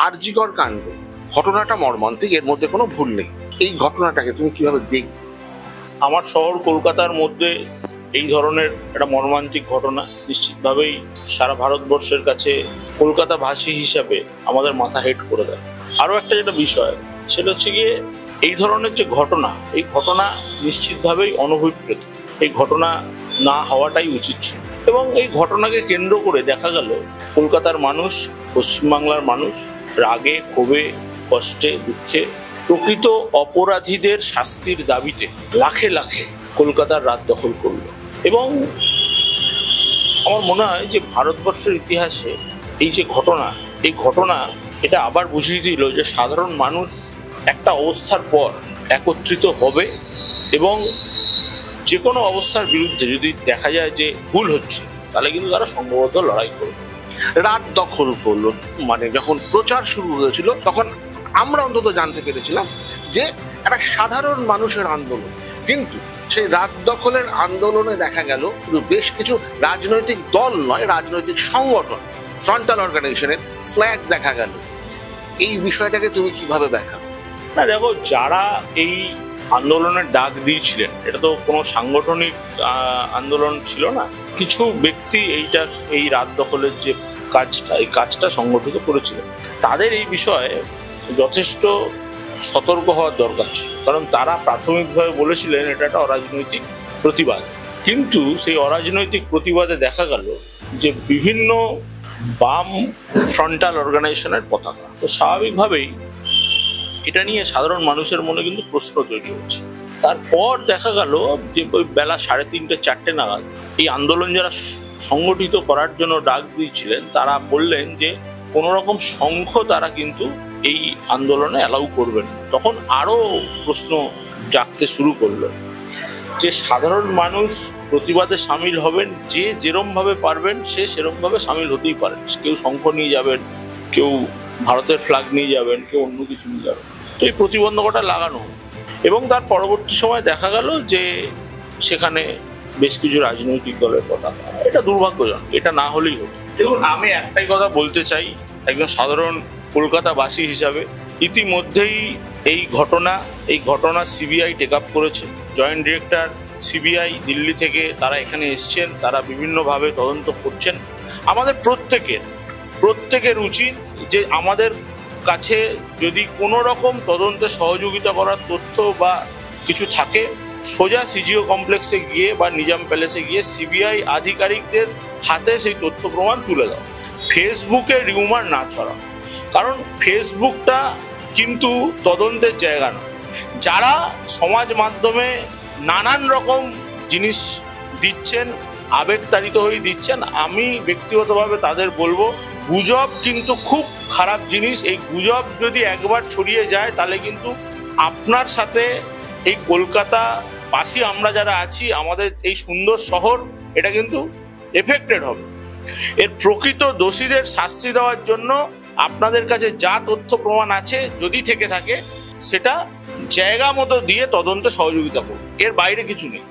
আরজিকর কাণ্ড, ঘটনাটা মর্মান্তিক, এর মধ্যে কোনো ভুল নেই। এই ঘটনাটাকে তুমি কিভাবে দেখবে? আমার শহর কলকাতার মধ্যে এই ধরনের একটা মর্মান্তিক ঘটনা নিশ্চিতভাবেই সারা ভারতবর্ষের কাছে কলকাতাবাসী হিসাবে আমাদের মাথা হেট করে দেয়। আরও একটা যেটা বিষয়, সেটা হচ্ছে গিয়ে এই ধরনের যে ঘটনা, এই ঘটনা নিশ্চিতভাবেই অনভিপ্রেত। এই ঘটনা না হওয়াটাই উচিত ছিল। এবং এই ঘটনাকে কেন্দ্র করে দেখা গেল কলকাতার মানুষ, পশ্চিমবাংলার মানুষ রাগে, ক্ষোভে, কষ্টে, দুঃখে, প্রকৃত অপরাধীদের শাস্তির দাবিতে লাখে লাখে কলকাতার রাত দখল করলো। এবং আমার মনে হয় যে ভারতবর্ষের ইতিহাসে এই যে ঘটনা, এই ঘটনা এটা আবার বুঝিয়ে দিল যে সাধারণ মানুষ একটা অবস্থার পর একত্রিত হবে এবং যে কোনো অবস্থার বিরুদ্ধে যদি দেখা যায় যে ভুল হচ্ছে, তাহলে কিন্তু তারা সংঘবদ্ধ লড়াই করবে। রাত দখল করলো মানে যখন প্রচার শুরু হয়েছিল তখন আমরা অন্তত জানতে পেরেছিলাম যে একটা সাধারণ মানুষের আন্দোলন, কিন্তু সেই রাত দখলের আন্দোলনে দেখা গেল বেশ কিছু রাজনৈতিক দল নয়, রাজনৈতিক সংগঠন, ফ্রন্টাল অর্গানাইজেশনের ফ্ল্যাগ দেখা গেল। এই বিষয়টাকে তুমি কিভাবে ব্যাখ্যা? না দেখো, যারা এই আন্দোলনের ডাক দিয়েছিলেন, এটা তো কোনো সাংগঠনিক আন্দোলন ছিল না, কিছু ব্যক্তি এই রাত দখলের যে এই কাজটা সংগঠিত করেছিলেন, তাদের এই বিষয়ে যথেষ্ট সতর্ক হওয়ার দরকার ছিল। কারণ তারা প্রাথমিকভাবে বলেছিলেন এটা একটা অরাজনৈতিক প্রতিবাদ, কিন্তু সেই অরাজনৈতিক প্রতিবাদে দেখা গেল যে বিভিন্ন বাম ফ্রন্টাল অর্গানাইজেশনের পতাকা। তো স্বাভাবিকভাবেই এটা নিয়ে সাধারণ মানুষের মনে কিন্তু প্রশ্ন তৈরি হচ্ছে। তারপর দেখা গেল যে ওই বেলা 3:30 4টে নাগাদ এই আন্দোলন যারা সংগঠিত করার জন্য ডাক দিয়েছিলেন, তারা বললেন যে কোনো রকম শঙ্খ তারা কিন্তু এই আন্দোলনে অ্যালাউ করবেন। তখন আরও প্রশ্ন জাগতে শুরু করলো যে সাধারণ মানুষ প্রতিবাদে সামিল হবেন, যে যেরমভাবে পারবেন সে সেরমভাবে সামিল হতেই পারেন। কেউ শঙ্খ নিয়ে যাবেন, কেউ ভারতের ফ্ল্যাগ নিয়ে যাবেন, কেউ অন্য কিছু নিয়ে যাবেন। তো এই প্রতিবন্ধকতা লাগানো এবং তার পরবর্তী সময় দেখা গেল যে সেখানে বেশ কিছু রাজনৈতিক দলের পতাকা। এটা দুর্ভাগ্যজনক, এটা না হলেই হতো। দেখুন, আমি একটাই কথা বলতে চাই একজন সাধারণ কলকাতাবাসী হিসাবে, ইতিমধ্যেই এই ঘটনা সিবিআই টেক আপ করেছে। জয়েন্ট ডিরেক্টর সিবিআই দিল্লি থেকে তারা এখানে এসছেন, তারা বিভিন্নভাবে তদন্ত করছেন। আমাদের প্রত্যেকের উচিত যে আমাদের কাছে যদি কোনো রকম তদন্তে সহযোগিতা করার তথ্য বা কিছু থাকে, সোজা সিজিও কমপ্লেক্সে গিয়ে বা নিজাম প্যালেসে গিয়ে সিবিআই আধিকারিকদের হাতে সেই তথ্য প্রমাণ তুলে দাও। ফেসবুকে রিউমার না ছড়াও, কারণ ফেসবুকটা কিন্তু তদন্তের জায়গা নয়। যারা সমাজ মাধ্যমে নানান রকম জিনিস দিচ্ছেন, আবেগতাড়িত হয়ে দিচ্ছেন, আমি ব্যক্তিগতভাবে তাদের বলবো গুজব কিন্তু খুব খারাপ জিনিস। এই গুজব যদি একবার ছড়িয়ে যায় তাহলে কিন্তু আপনার সাথে এই কলকাতাবাসী আমরা যারা আছি, আমাদের এই সুন্দর শহর, এটা কিন্তু এফেক্টেড হবে। এর প্রকৃত দোষীদের শাস্তি দেওয়ার জন্য আপনাদের কাছে যা তথ্য প্রমাণ আছে যদি থেকে থাকে সেটা জায়গা মতো দিয়ে তদন্তে সহযোগিতা করুন, এর বাইরে কিছু নেই।